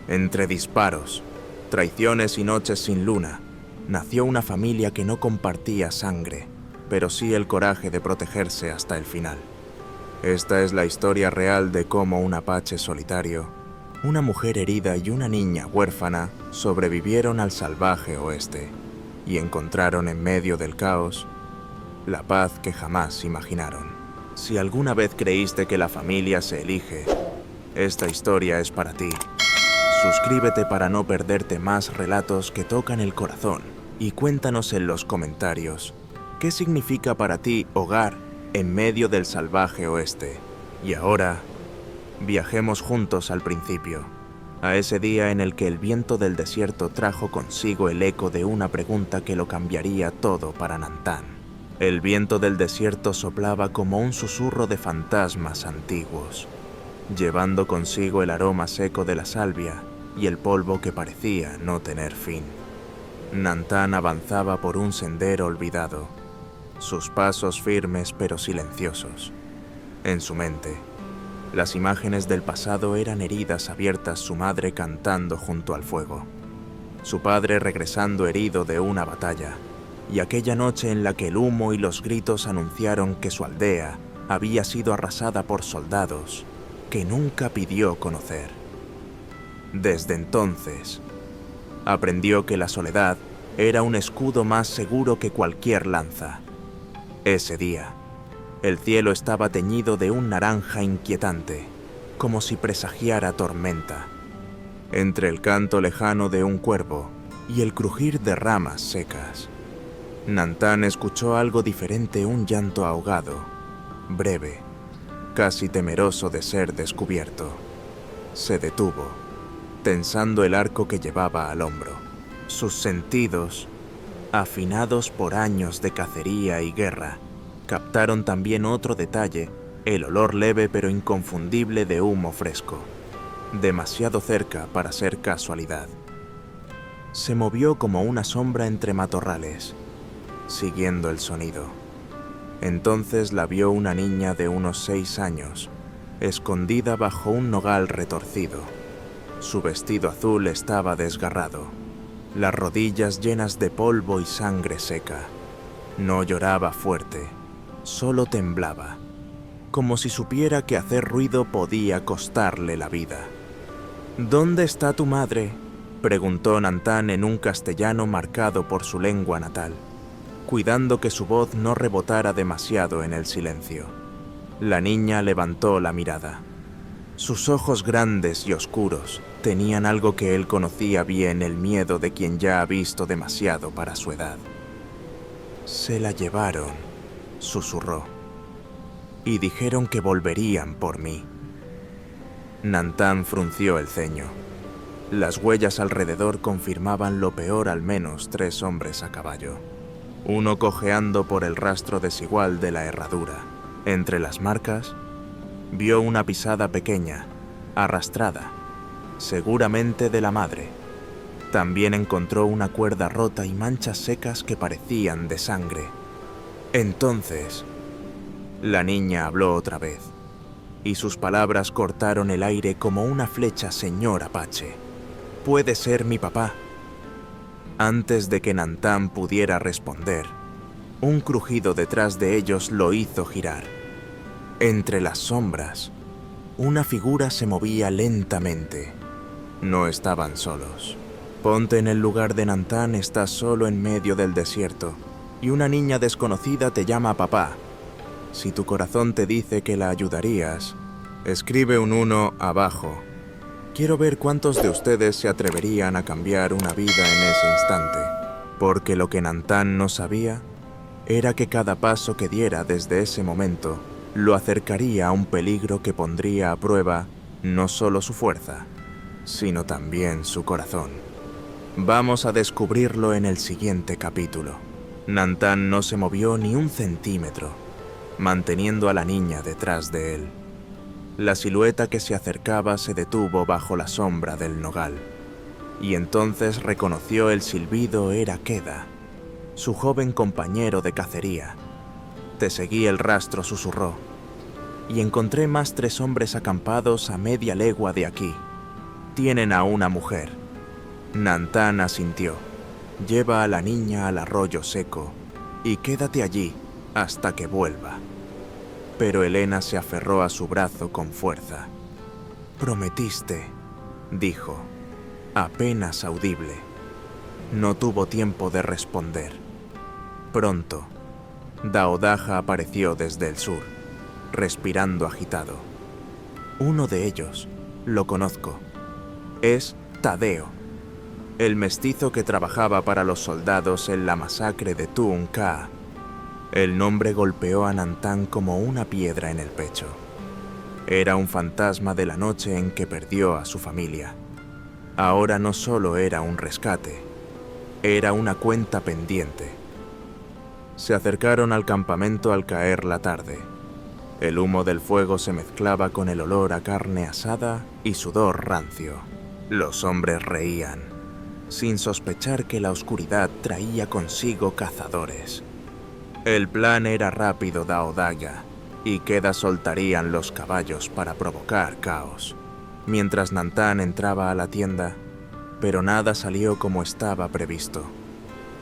Entre disparos, traiciones y noches sin luna, nació una familia que no compartía sangre, pero sí el coraje de protegerse hasta el final. Esta es la historia real de cómo un apache solitario, una mujer herida y una niña huérfana sobrevivieron al salvaje oeste y encontraron en medio del caos la paz que jamás imaginaron. Si alguna vez creíste que la familia se elige, esta historia es para ti. Suscríbete para no perderte más relatos que tocan el corazón y cuéntanos en los comentarios qué significa para ti hogar en medio del salvaje oeste. Y ahora, viajemos juntos al principio, a ese día en el que el viento del desierto trajo consigo el eco de una pregunta que lo cambiaría todo para Nantán. El viento del desierto soplaba como un susurro de fantasmas antiguos, llevando consigo el aroma seco de la salvia y el polvo que parecía no tener fin. Nantán avanzaba por un sendero olvidado, sus pasos firmes pero silenciosos. En su mente, las imágenes del pasado eran heridas abiertas, su madre cantando junto al fuego, su padre regresando herido de una batalla, y aquella noche en la que el humo y los gritos anunciaron que su aldea había sido arrasada por soldados que nunca pidió conocer. Desde entonces, aprendió que la soledad era un escudo más seguro que cualquier lanza. Ese día, el cielo estaba teñido de un naranja inquietante, como si presagiara tormenta. Entre el canto lejano de un cuervo y el crujir de ramas secas, Nantán escuchó algo diferente, un llanto ahogado, breve, casi temeroso de ser descubierto. Se detuvo, tensando el arco que llevaba al hombro. Sus sentidos, afinados por años de cacería y guerra, captaron también otro detalle, el olor leve pero inconfundible de humo fresco, demasiado cerca para ser casualidad. Se movió como una sombra entre matorrales, siguiendo el sonido. Entonces la vio una niña de unos 6 años, escondida bajo un nogal retorcido. Su vestido azul estaba desgarrado, las rodillas llenas de polvo y sangre seca. No lloraba fuerte, solo temblaba, como si supiera que hacer ruido podía costarle la vida. «¿Dónde está tu madre?», preguntó Nantán en un castellano marcado por su lengua natal, cuidando que su voz no rebotara demasiado en el silencio. La niña levantó la mirada. Sus ojos grandes y oscuros tenían algo que él conocía bien, el miedo de quien ya ha visto demasiado para su edad. «Se la llevaron», susurró, «y dijeron que volverían por mí». Nantán frunció el ceño. Las huellas alrededor confirmaban lo peor, al menos 3 hombres a caballo, uno cojeando por el rastro desigual de la herradura. Entre las marcas, vio una pisada pequeña, arrastrada, seguramente de la madre. También encontró una cuerda rota y manchas secas que parecían de sangre. Entonces, la niña habló otra vez, y sus palabras cortaron el aire como una flecha. «Señor Apache, puede ser mi papá». Antes de que Nantán pudiera responder, un crujido detrás de ellos lo hizo girar. Entre las sombras, una figura se movía lentamente. No estaban solos. Ponte en el lugar de Nantán, estás solo en medio del desierto, y una niña desconocida te llama papá. Si tu corazón te dice que la ayudarías, escribe un 1 abajo. Quiero ver cuántos de ustedes se atreverían a cambiar una vida en ese instante, porque lo que Nantán no sabía era que cada paso que diera desde ese momento lo acercaría a un peligro que pondría a prueba no solo su fuerza, sino también su corazón. Vamos a descubrirlo en el siguiente capítulo. Nantán no se movió ni un centímetro, manteniendo a la niña detrás de él. La silueta que se acercaba se detuvo bajo la sombra del nogal, y entonces reconoció el silbido. Era Queda, su joven compañero de cacería. «Te seguí el rastro», susurró, «y encontré más 3 hombres acampados a media legua de aquí. tienen a una mujer. Nantán asintió. Lleva a la niña al arroyo seco y quédate allí hasta que vuelva. Pero Helena se aferró a su brazo con fuerza. Prometiste, dijo, apenas audible. No tuvo tiempo de responder. Pronto, Daodaja apareció desde el sur, respirando agitado. Uno de ellos, lo conozco. Es Tadeo, el mestizo que trabajaba para los soldados en la masacre de Tu'un Kha. El nombre golpeó a Nantán como una piedra en el pecho. Era un fantasma de la noche en que perdió a su familia. Ahora no solo era un rescate, era una cuenta pendiente. Se acercaron al campamento al caer la tarde. El humo del fuego se mezclaba con el olor a carne asada y sudor rancio. Los hombres reían, sin sospechar que la oscuridad traía consigo cazadores. El plan era rápido, Daodaga, y Keda soltarían los caballos para provocar caos. Mientras Nantán entraba a la tienda, pero nada salió como estaba previsto.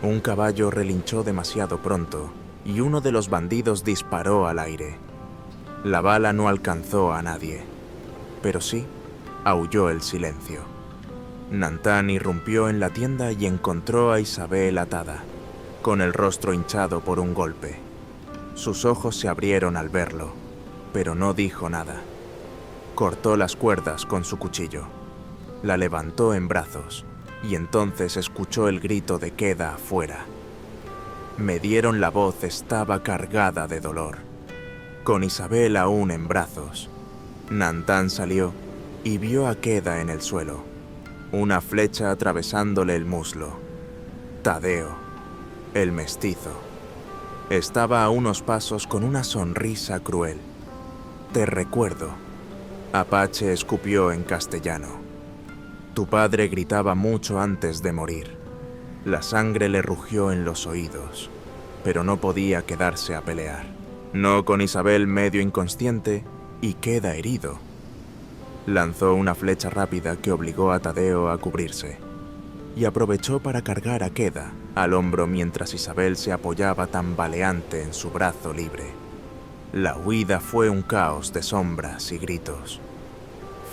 Un caballo relinchó demasiado pronto y uno de los bandidos disparó al aire. La bala no alcanzó a nadie, pero sí aulló el silencio. Nantán irrumpió en la tienda y encontró a Isabel atada, con el rostro hinchado por un golpe. Sus ojos se abrieron al verlo, pero no dijo nada. Cortó las cuerdas con su cuchillo. La levantó en brazos y entonces escuchó el grito de Keda afuera. Me dieron la voz, estaba cargada de dolor. Con Isabel aún en brazos, Nantán salió y vio a Keda en el suelo, una flecha atravesándole el muslo. Tadeo, el mestizo, estaba a unos pasos con una sonrisa cruel. Te recuerdo. Apache escupió en castellano. Tu padre gritaba mucho antes de morir. La sangre le rugió en los oídos, pero no podía quedarse a pelear. No con Isabel medio inconsciente y Keda herido. Lanzó una flecha rápida que obligó a Tadeo a cubrirse, y aprovechó para cargar a Keda al hombro mientras Isabel se apoyaba tambaleante en su brazo libre. La huida fue un caos de sombras y gritos.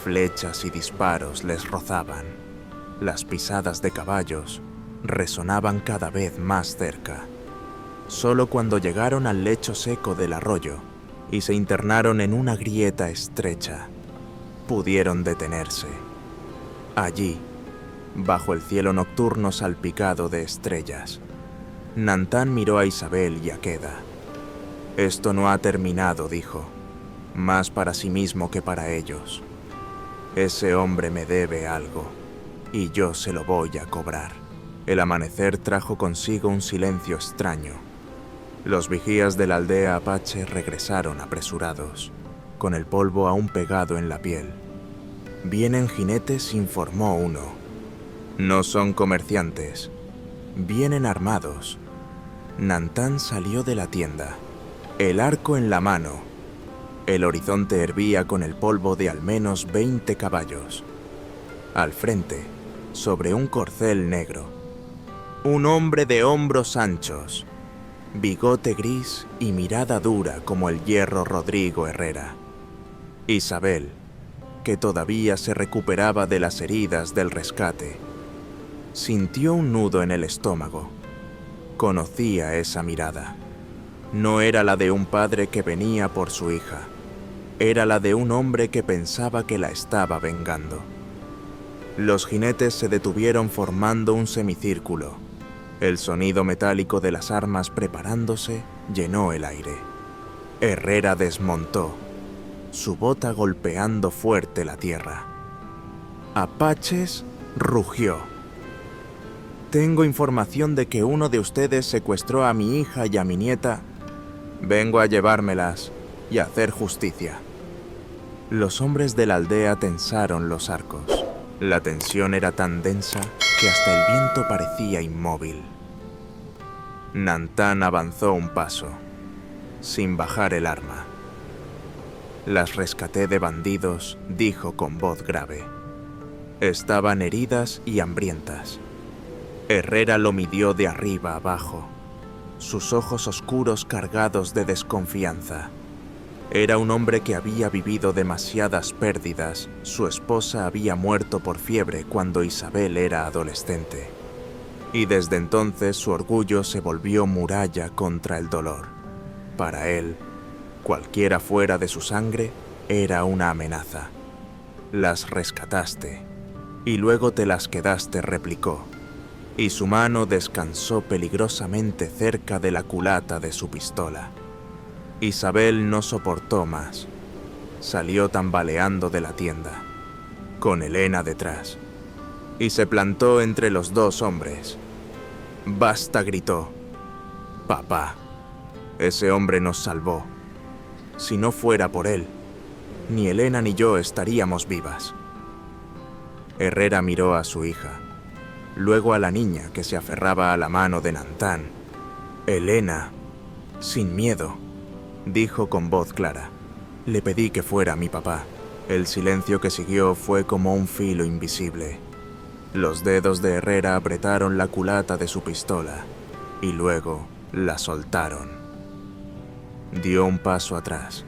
Flechas y disparos les rozaban. Las pisadas de caballos resonaban cada vez más cerca. Solo cuando llegaron al lecho seco del arroyo y se internaron en una grieta estrecha, pudieron detenerse. Allí, bajo el cielo nocturno salpicado de estrellas, Nantán miró a Isabel y a Keda. Esto no ha terminado, dijo, más para sí mismo que para ellos. Ese hombre me debe algo, y yo se lo voy a cobrar. El amanecer trajo consigo un silencio extraño. Los vigías de la aldea apache regresaron apresurados, con el polvo aún pegado en la piel. Vienen jinetes, informó uno. No son comerciantes. Vienen armados. Nantán salió de la tienda, el arco en la mano. El horizonte hervía con el polvo de al menos 20 caballos. Al frente, sobre un corcel negro, un hombre de hombros anchos, bigote gris y mirada dura como el hierro Rodrigo Herrera. Isabel, que todavía se recuperaba de las heridas del rescate, sintió un nudo en el estómago. Conocía esa mirada. No era la de un padre que venía por su hija. Era la de un hombre que pensaba que la estaba vengando. Los jinetes se detuvieron formando un semicírculo. El sonido metálico de las armas preparándose llenó el aire. Herrera desmontó, su bota golpeando fuerte la tierra. Apaches rugió. Tengo información de que uno de ustedes secuestró a mi hija y a mi nieta. Vengo a llevármelas y a hacer justicia. Los hombres de la aldea tensaron los arcos. La tensión era tan densa que hasta el viento parecía inmóvil. Nantán avanzó un paso, sin bajar el arma. Las rescaté de bandidos, dijo con voz grave. Estaban heridas y hambrientas. Herrera lo midió de arriba abajo, sus ojos oscuros cargados de desconfianza. Era un hombre que había vivido demasiadas pérdidas. Su esposa había muerto por fiebre cuando Isabel era adolescente. Y desde entonces su orgullo se volvió muralla contra el dolor. Para él, cualquiera fuera de su sangre era una amenaza. Las rescataste, y luego te las quedaste, replicó, y su mano descansó peligrosamente cerca de la culata de su pistola. Isabel no soportó más. Salió tambaleando de la tienda, con Elena detrás, y se plantó entre los dos hombres. «Basta», gritó. «Papá, ese hombre nos salvó. Si no fuera por él, ni Elena ni yo estaríamos vivas». Herrera miró a su hija, luego a la niña que se aferraba a la mano de Nantán. «Elena, sin miedo», dijo con voz clara. «Le pedí que fuera mi papá». El silencio que siguió fue como un filo invisible. Los dedos de Herrera apretaron la culata de su pistola y luego la soltaron. Dio un paso atrás,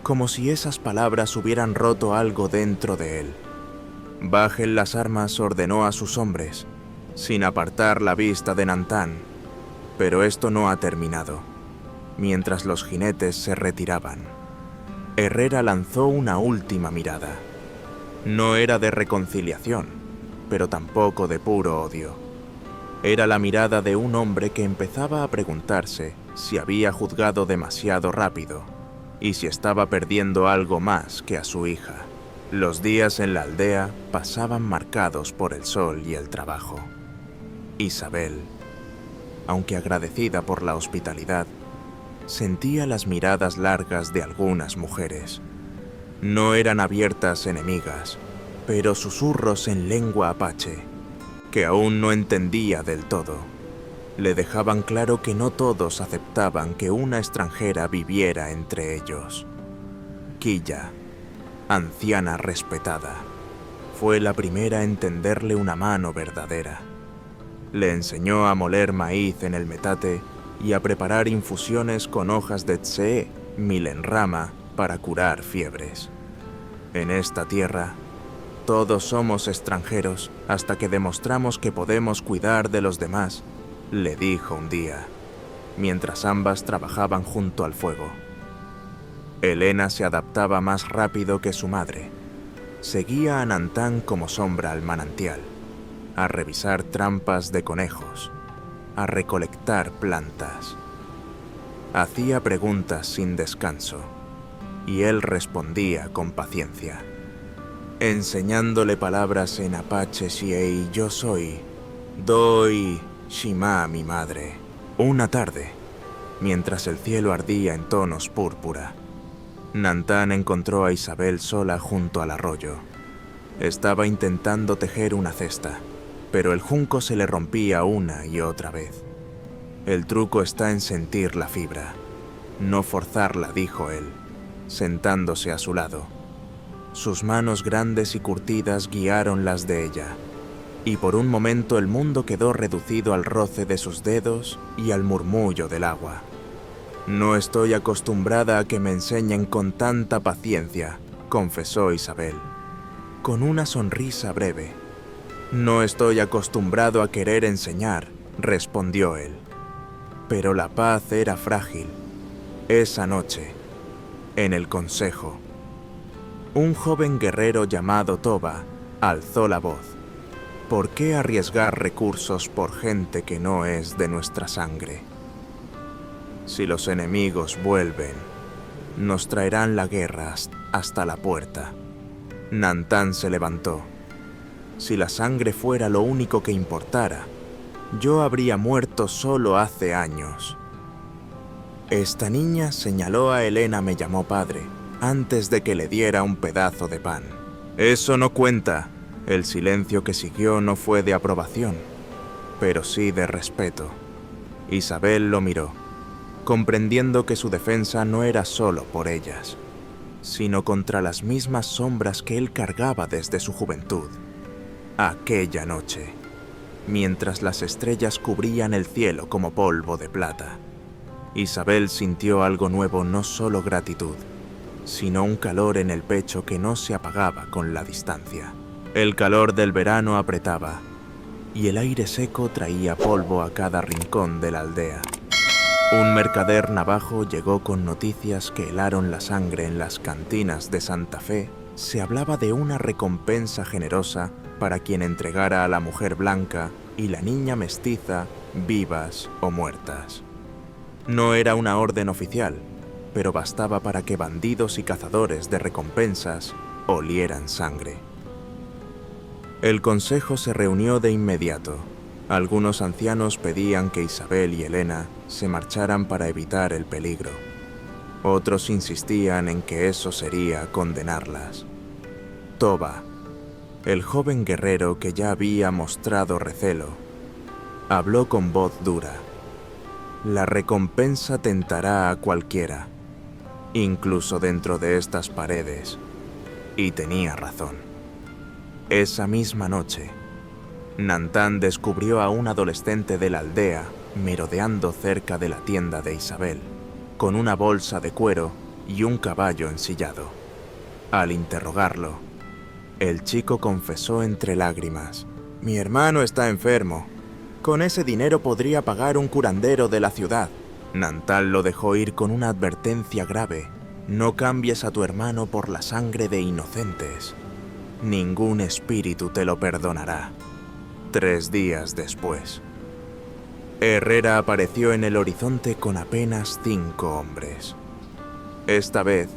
como si esas palabras hubieran roto algo dentro de él. «Bajen las armas», ordenó a sus hombres, sin apartar la vista de Nantán. Pero esto no ha terminado. Mientras los jinetes se retiraban, Herrera lanzó una última mirada. No era de reconciliación, pero tampoco de puro odio. Era la mirada de un hombre que empezaba a preguntarse si había juzgado demasiado rápido y si estaba perdiendo algo más que a su hija. Los días en la aldea pasaban marcados por el sol y el trabajo. Isabel, aunque agradecida por la hospitalidad, sentía las miradas largas de algunas mujeres. No eran abiertas enemigas, pero susurros en lengua apache, que aún no entendía del todo, le dejaban claro que no todos aceptaban que una extranjera viviera entre ellos. Quilla, anciana respetada, fue la primera a entenderle una mano verdadera. Le enseñó a moler maíz en el metate y a preparar infusiones con hojas de tsé, milenrama, para curar fiebres. En esta tierra, todos somos extranjeros hasta que demostramos que podemos cuidar de los demás, le dijo un día, mientras ambas trabajaban junto al fuego. Elena se adaptaba más rápido que su madre. Seguía a Nantán como sombra al manantial, a revisar trampas de conejos, a recolectar plantas. Hacía preguntas sin descanso, y él respondía con paciencia, enseñándole palabras en apache siei yo soy, doy shima mi madre. Una tarde, mientras el cielo ardía en tonos púrpura, Nantán encontró a Isabel sola junto al arroyo. Estaba intentando tejer una cesta, pero el junco se le rompía una y otra vez. El truco está en sentir la fibra, no forzarla, dijo él, sentándose a su lado. Sus manos grandes y curtidas guiaron las de ella, y por un momento el mundo quedó reducido al roce de sus dedos y al murmullo del agua. «No estoy acostumbrada a que me enseñen con tanta paciencia», confesó Isabel, con una sonrisa breve. «No estoy acostumbrado a querer enseñar», respondió él. Pero la paz era frágil. Esa noche, en el consejo, un joven guerrero llamado Toba alzó la voz. ¿Por qué arriesgar recursos por gente que no es de nuestra sangre? Si los enemigos vuelven, nos traerán la guerra hasta la puerta. Nantán se levantó. Si la sangre fuera lo único que importara, yo habría muerto solo hace años. Esta niña, señaló a Elena, me llamó padre, antes de que le diera un pedazo de pan. Eso no cuenta. El silencio que siguió no fue de aprobación, pero sí de respeto. Isabel lo miró, comprendiendo que su defensa no era solo por ellas, sino contra las mismas sombras que él cargaba desde su juventud. Aquella noche, mientras las estrellas cubrían el cielo como polvo de plata, Isabel sintió algo nuevo, no solo gratitud, sino un calor en el pecho que no se apagaba con la distancia. El calor del verano apretaba, y el aire seco traía polvo a cada rincón de la aldea. Un mercader navajo llegó con noticias que helaron la sangre en las cantinas de Santa Fe. Se hablaba de una recompensa generosa para quien entregara a la mujer blanca y la niña mestiza, vivas o muertas. No era una orden oficial, pero bastaba para que bandidos y cazadores de recompensas olieran sangre. El consejo se reunió de inmediato. Algunos ancianos pedían que Isabel y Elena se marcharan para evitar el peligro. Otros insistían en que eso sería condenarlas. Toba, el joven guerrero que ya había mostrado recelo, habló con voz dura. La recompensa tentará a cualquiera, incluso dentro de estas paredes. Y tenía razón. Esa misma noche, Nantán descubrió a un adolescente de la aldea merodeando cerca de la tienda de Isabel, con una bolsa de cuero y un caballo ensillado. Al interrogarlo, el chico confesó entre lágrimas: «Mi hermano está enfermo. Con ese dinero podría pagar un curandero de la ciudad». Nantán lo dejó ir con una advertencia grave: «No cambies a tu hermano por la sangre de inocentes. Ningún espíritu te lo perdonará». 3 días después, Herrera apareció en el horizonte con apenas 5 hombres. Esta vez,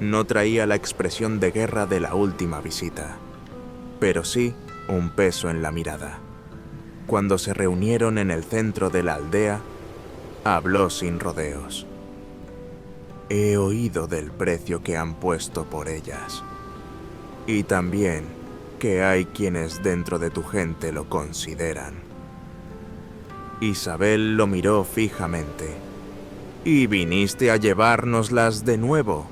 no traía la expresión de guerra de la última visita, pero sí un peso en la mirada. Cuando se reunieron en el centro de la aldea, habló sin rodeos. «He oído del precio que han puesto por ellas, y también que hay quienes dentro de tu gente lo consideran». Isabel lo miró fijamente. «¿Y viniste a llevárnoslas de nuevo?».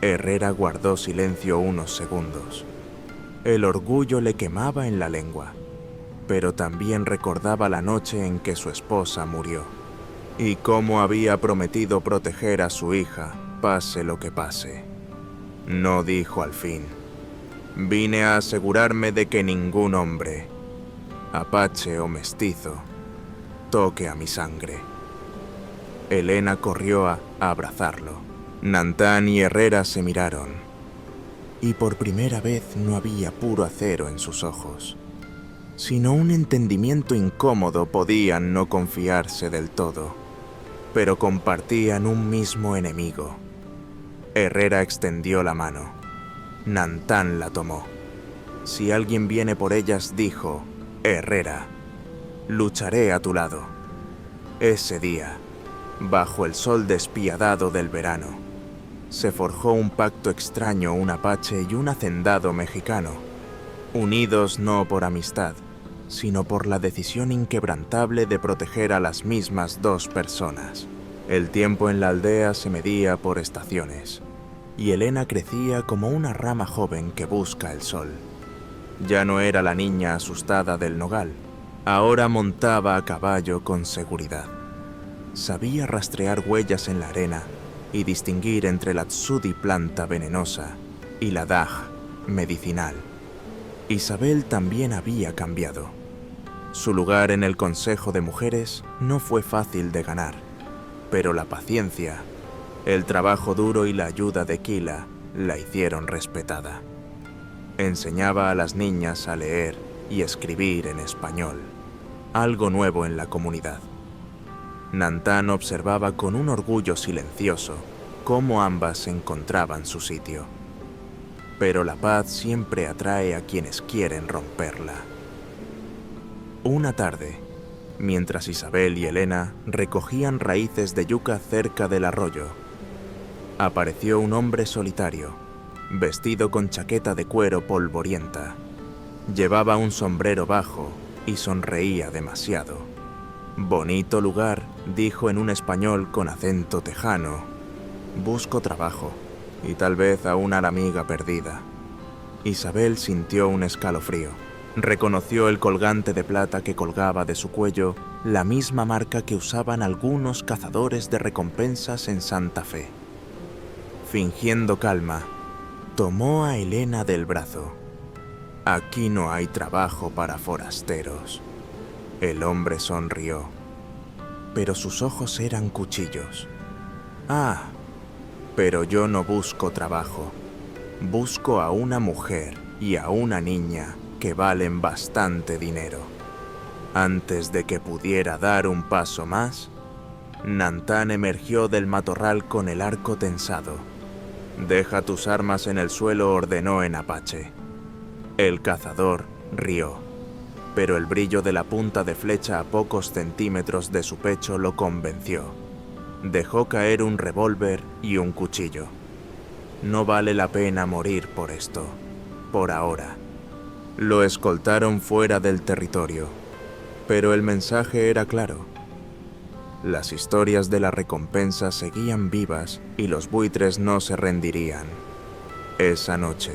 Herrera guardó silencio unos segundos. El orgullo le quemaba en la lengua, pero también recordaba la noche en que su esposa murió, y cómo había prometido proteger a su hija, pase lo que pase. No dijo al fin: «Vine a asegurarme de que ningún hombre, apache o mestizo, toque a mi sangre». Elena corrió a abrazarlo. Nantán y Herrera se miraron, y por primera vez no había puro acero en sus ojos, sino un entendimiento incómodo. Podían no confiarse del todo, pero compartían un mismo enemigo. Herrera extendió la mano. Nantán la tomó. «Si alguien viene por ellas», dijo Herrera, «lucharé a tu lado». Ese día, bajo el sol despiadado del verano, se forjó un pacto extraño, un apache y un hacendado mexicano, unidos no por amistad, sino por la decisión inquebrantable de proteger a las mismas 2 personas. El tiempo en la aldea se medía por estaciones, y Elena crecía como una rama joven que busca el sol. Ya no era la niña asustada del nogal, ahora montaba a caballo con seguridad. Sabía rastrear huellas en la arena y distinguir entre la tsudi, planta venenosa, y la daj, medicinal. Isabel también había cambiado. Su lugar en el Consejo de Mujeres no fue fácil de ganar, pero la paciencia, el trabajo duro y la ayuda de Kila la hicieron respetada. Enseñaba a las niñas a leer y escribir en español, algo nuevo en la comunidad. Nantán observaba con un orgullo silencioso cómo ambas encontraban su sitio. Pero la paz siempre atrae a quienes quieren romperla. Una tarde, mientras Isabel y Elena recogían raíces de yuca cerca del arroyo, apareció un hombre solitario, vestido con chaqueta de cuero polvorienta. Llevaba un sombrero bajo y sonreía demasiado. «Bonito lugar», dijo en un español con acento tejano. «Busco trabajo y tal vez a una amiga perdida». Isabel sintió un escalofrío. Reconoció el colgante de plata que colgaba de su cuello, la misma marca que usaban algunos cazadores de recompensas en Santa Fe. Fingiendo calma, tomó a Elena del brazo. «Aquí no hay trabajo para forasteros». El hombre sonrió, pero sus ojos eran cuchillos. «Ah, pero yo no busco trabajo. Busco a una mujer y a una niña que valen bastante dinero». Antes de que pudiera dar un paso más, Nantán emergió del matorral con el arco tensado. «Deja tus armas en el suelo», ordenó en apache. El cazador rió, pero el brillo de la punta de flecha a pocos centímetros de su pecho lo convenció. Dejó caer un revólver y un cuchillo. No vale la pena morir por esto, por ahora. Lo escoltaron fuera del territorio, pero el mensaje era claro. Las historias de la recompensa seguían vivas y los buitres no se rendirían. Esa noche,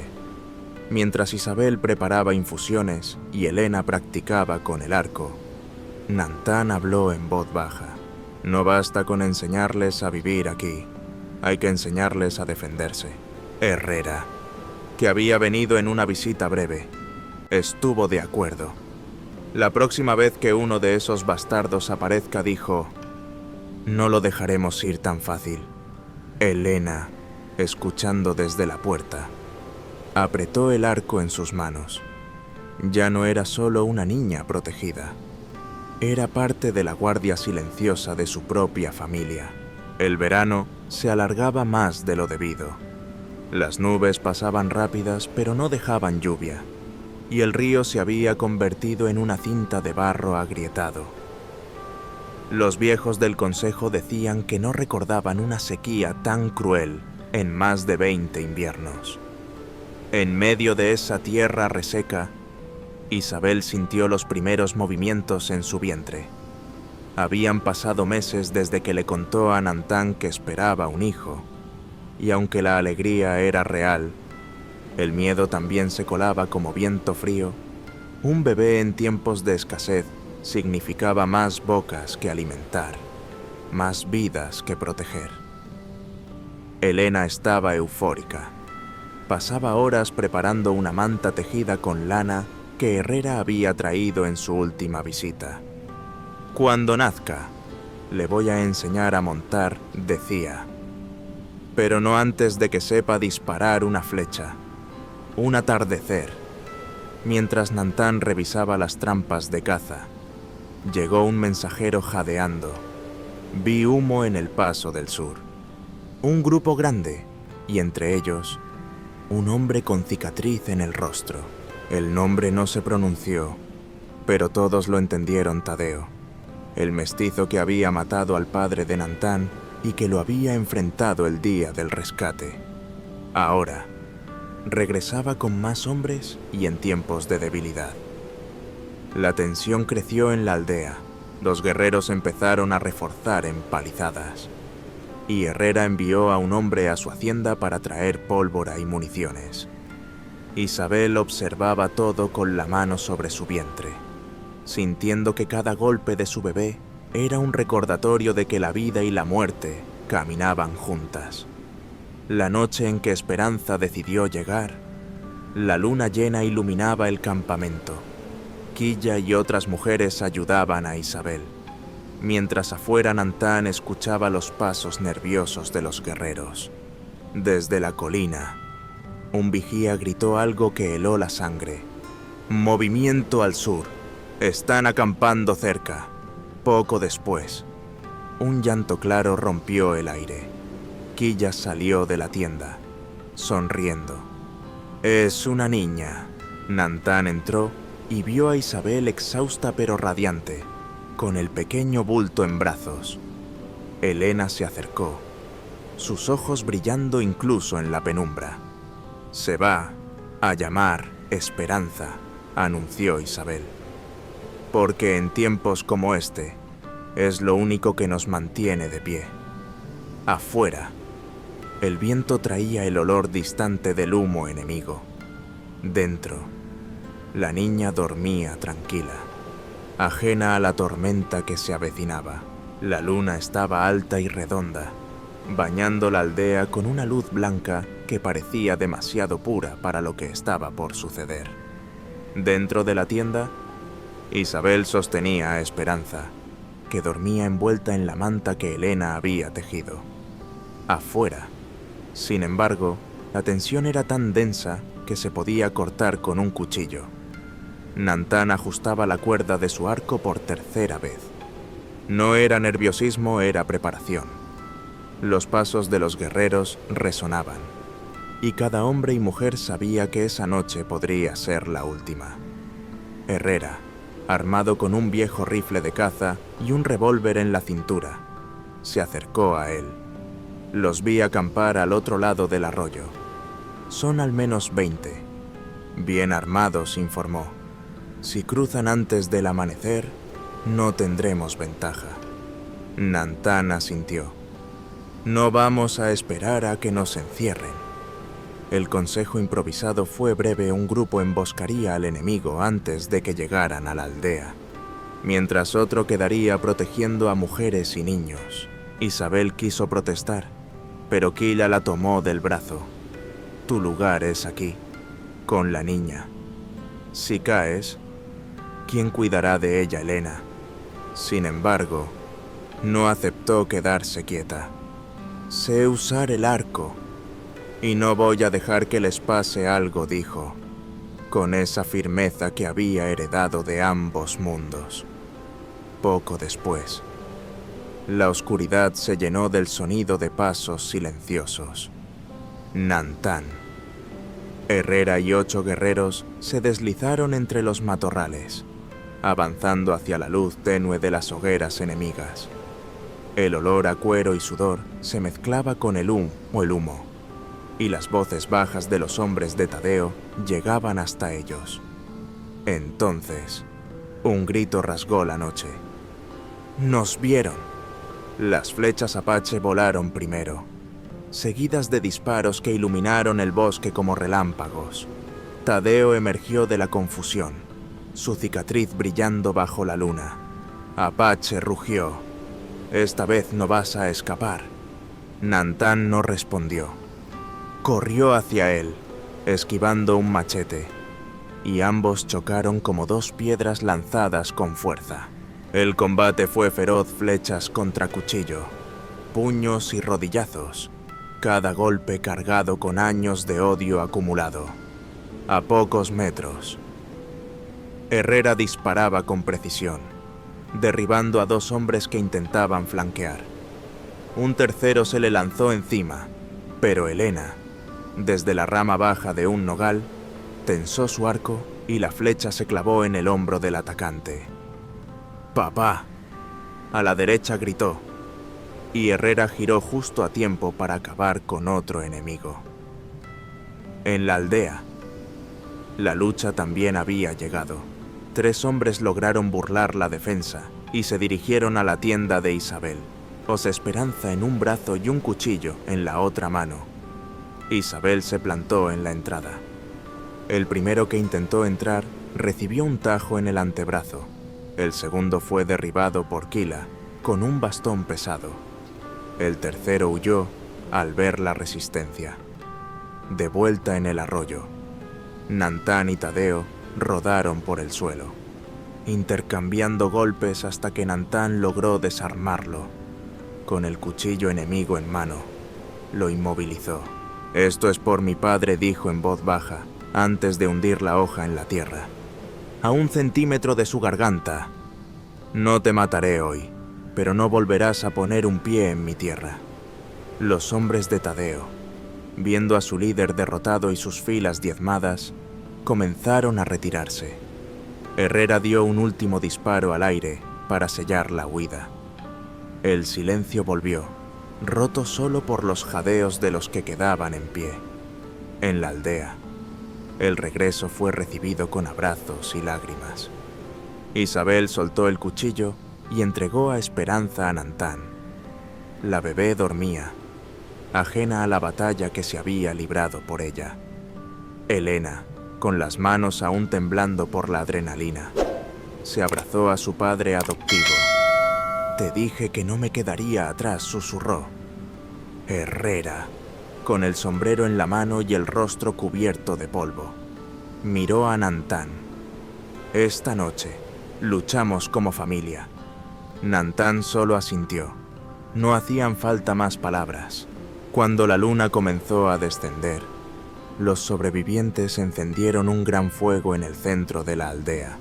mientras Isabel preparaba infusiones y Elena practicaba con el arco, Nantán habló en voz baja. «No basta con enseñarles a vivir aquí, hay que enseñarles a defenderse». Herrera, que había venido en una visita breve, estuvo de acuerdo. La próxima vez que uno de esos bastardos aparezca, dijo: «No lo dejaremos ir tan fácil». Elena, escuchando desde la puerta, apretó el arco en sus manos. Ya no era solo una niña protegida. Era parte de la guardia silenciosa de su propia familia. El verano se alargaba más de lo debido. Las nubes pasaban rápidas, pero no dejaban lluvia, y el río se había convertido en una cinta de barro agrietado. Los viejos del consejo decían que no recordaban una sequía tan cruel en más de 20 inviernos. En medio de esa tierra reseca, Isabel sintió los primeros movimientos en su vientre. Habían pasado meses desde que le contó a Nantán que esperaba un hijo, y aunque la alegría era real, el miedo también se colaba como viento frío. Un bebé en tiempos de escasez significaba más bocas que alimentar, más vidas que proteger. Elena estaba eufórica. Pasaba horas preparando una manta tejida con lana que Herrera había traído en su última visita. «Cuando nazca, le voy a enseñar a montar», decía. «Pero no antes de que sepa disparar una flecha». Un atardecer, mientras Nantán revisaba las trampas de caza, llegó un mensajero jadeando. Vi humo en el paso del sur. Un grupo grande, y entre ellos, un hombre con cicatriz en el rostro. El nombre no se pronunció, pero todos lo entendieron: Tadeo, el mestizo que había matado al padre de Nantán y que lo había enfrentado el día del rescate. Ahora, regresaba con más hombres y en tiempos de debilidad. La tensión creció en la aldea. Los guerreros empezaron a reforzar empalizadas, y Herrera envió a un hombre a su hacienda para traer pólvora y municiones. Isabel observaba todo con la mano sobre su vientre, sintiendo que cada golpe de su bebé era un recordatorio de que la vida y la muerte caminaban juntas. La noche en que Esperanza decidió llegar, la luna llena iluminaba el campamento. Quilla y otras mujeres ayudaban a Isabel, mientras afuera Nantán escuchaba los pasos nerviosos de los guerreros. Desde la colina, un vigía gritó algo que heló la sangre. «Movimiento al sur. Están acampando cerca». Poco después, un llanto claro rompió el aire. Quilla salió de la tienda, sonriendo. «Es una niña». Nantán entró y vio a Isabel exhausta pero radiante, con el pequeño bulto en brazos. Elena se acercó, sus ojos brillando incluso en la penumbra. «Se va a llamar Esperanza», anunció Isabel. «Porque en tiempos como este, es lo único que nos mantiene de pie». Afuera, el viento traía el olor distante del humo enemigo. Dentro, la niña dormía tranquila, ajena a la tormenta que se avecinaba. La luna estaba alta y redonda, bañando la aldea con una luz blanca que parecía demasiado pura para lo que estaba por suceder. Dentro de la tienda, Isabel sostenía a Esperanza, que dormía envuelta en la manta que Elena había tejido. Afuera, sin embargo, la tensión era tan densa que se podía cortar con un cuchillo. Nantán ajustaba la cuerda de su arco por tercera vez. No era nerviosismo, era preparación. Los pasos de los guerreros resonaban, y cada hombre y mujer sabía que esa noche podría ser la última. Herrera, armado con un viejo rifle de caza y un revólver en la cintura, se acercó a él. Los vi acampar al otro lado del arroyo. Son al menos 20. Bien armados, informó. Si cruzan antes del amanecer, no tendremos ventaja. Nantán asintió. No vamos a esperar a que nos encierren. El consejo improvisado fue breve. Un grupo emboscaría al enemigo antes de que llegaran a la aldea, mientras otro quedaría protegiendo a mujeres y niños. Isabel quiso protestar, pero Kila la tomó del brazo. Tu lugar es aquí, con la niña. Si caes, ¿quién cuidará de ella, Elena? Sin embargo, no aceptó quedarse quieta. Sé usar el arco, y no voy a dejar que les pase algo, dijo, con esa firmeza que había heredado de ambos mundos. Poco después, la oscuridad se llenó del sonido de pasos silenciosos. Nantán. Herrera y 8 guerreros se deslizaron entre los matorrales, avanzando hacia la luz tenue de las hogueras enemigas. El olor a cuero y sudor se mezclaba con el humo, y las voces bajas de los hombres de Tadeo llegaban hasta ellos. Entonces, un grito rasgó la noche. ¡Nos vieron! Las flechas apache volaron primero, seguidas de disparos que iluminaron el bosque como relámpagos. Tadeo emergió de la confusión, su cicatriz brillando bajo la luna. Apache rugió. Esta vez no vas a escapar. Nantán no respondió. Corrió hacia él, esquivando un machete, y ambos chocaron como 2 piedras lanzadas con fuerza. El combate fue feroz, flechas contra cuchillo, puños y rodillazos, cada golpe cargado con años de odio acumulado. A pocos metros, Herrera disparaba con precisión, derribando a 2 hombres que intentaban flanquear. Un tercero se le lanzó encima, pero Elena, desde la rama baja de un nogal, tensó su arco y la flecha se clavó en el hombro del atacante. «¡Papá!», a la derecha gritó, y Herrera giró justo a tiempo para acabar con otro enemigo. En la aldea, la lucha también había llegado. 3 hombres lograron burlar la defensa y se dirigieron a la tienda de Isabel, Esperanza en un brazo y un cuchillo en la otra mano. Isabel se plantó en la entrada. El primero que intentó entrar recibió un tajo en el antebrazo. El segundo fue derribado por Kila con un bastón pesado. El tercero huyó al ver la resistencia. De vuelta en el arroyo, Nantán y Tadeo rodaron por el suelo, intercambiando golpes hasta que Nantán logró desarmarlo. Con el cuchillo enemigo en mano, lo inmovilizó. «Esto es por mi padre», dijo en voz baja, antes de hundir la hoja en la tierra. A 1 centímetro de su garganta. «No te mataré hoy, pero no volverás a poner un pie en mi tierra». Los hombres de Tadeo, viendo a su líder derrotado y sus filas diezmadas, comenzaron a retirarse. Herrera dio un último disparo al aire para sellar la huida. El silencio volvió, roto solo por los jadeos de los que quedaban en pie. En la aldea, el regreso fue recibido con abrazos y lágrimas. Isabel soltó el cuchillo y entregó a Esperanza a Nantán. La bebé dormía, ajena a la batalla que se había librado por ella. Elena, con las manos aún temblando por la adrenalina. Se abrazó a su padre adoptivo. «Te dije que no me quedaría atrás», susurró. Herrera, con el sombrero en la mano y el rostro cubierto de polvo, miró a Nantán. «Esta noche luchamos como familia». Nantán solo asintió. No hacían falta más palabras. Cuando la luna comenzó a descender, los sobrevivientes encendieron un gran fuego en el centro de la aldea.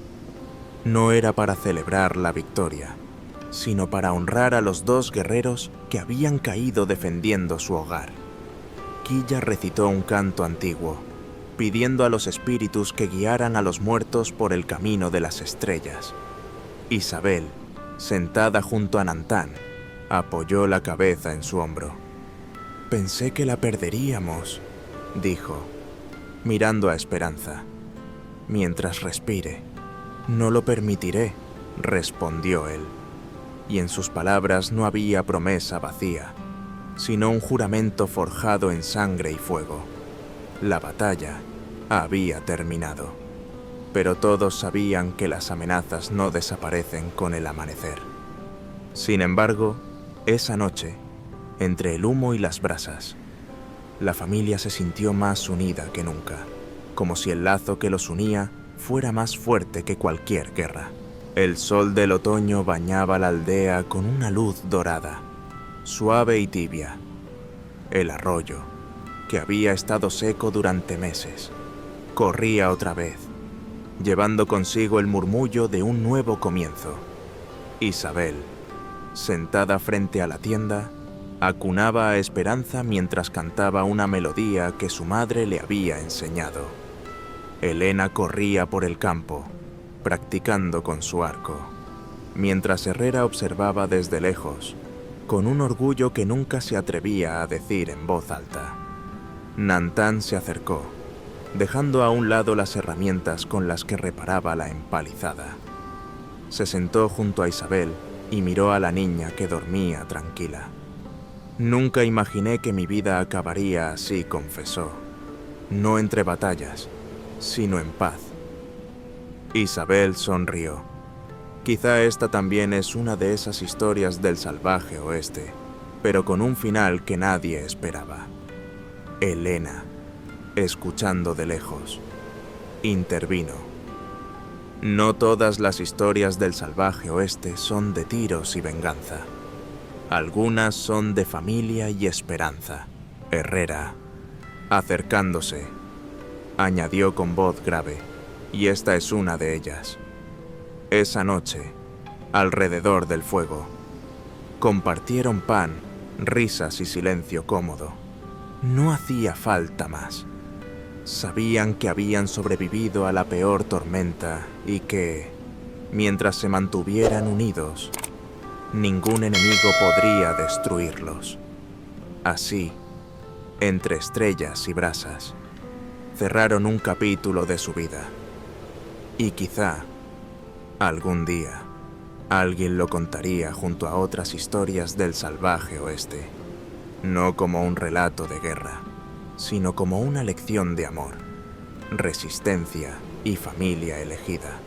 No era para celebrar la victoria, sino para honrar a los 2 guerreros que habían caído defendiendo su hogar. Quilla recitó un canto antiguo, pidiendo a los espíritus que guiaran a los muertos por el camino de las estrellas. Isabel, sentada junto a Nantán, apoyó la cabeza en su hombro. «Pensé que la perderíamos», dijo, mirando a Esperanza. «Mientras respire». «No lo permitiré», respondió él. Y en sus palabras no había promesa vacía, sino un juramento forjado en sangre y fuego. La batalla había terminado, pero todos sabían que las amenazas no desaparecen con el amanecer. Sin embargo, esa noche, entre el humo y las brasas, la familia se sintió más unida que nunca, como si el lazo que los unía fuera más fuerte que cualquier guerra. El sol del otoño bañaba la aldea con una luz dorada, suave y tibia. El arroyo, que había estado seco durante meses, corría otra vez, llevando consigo el murmullo de un nuevo comienzo. Isabel, sentada frente a la tienda, acunaba a Esperanza mientras cantaba una melodía que su madre le había enseñado. Elena corría por el campo, practicando con su arco, mientras Herrera observaba desde lejos, con un orgullo que nunca se atrevía a decir en voz alta. Nantán se acercó, dejando a un lado las herramientas con las que reparaba la empalizada. Se sentó junto a Isabel y miró a la niña que dormía tranquila. «Nunca imaginé que mi vida acabaría así», confesó. «No entre batallas, sino en paz». Isabel sonrió. Quizá esta también es una de esas historias del salvaje oeste, pero con un final que nadie esperaba. Elena, escuchando de lejos, intervino. «No todas las historias del salvaje oeste son de tiros y venganza. Algunas son de familia y esperanza». Herrera, acercándose, añadió con voz grave, «y esta es una de ellas». Esa noche, alrededor del fuego, compartieron pan, risas y silencio cómodo. No hacía falta más. Sabían que habían sobrevivido a la peor tormenta y que, mientras se mantuvieran unidos, ningún enemigo podría destruirlos. Así, entre estrellas y brasas, cerraron un capítulo de su vida. Y quizá, algún día, alguien lo contaría junto a otras historias del salvaje oeste, no como un relato de guerra, sino como una lección de amor, resistencia y familia elegida.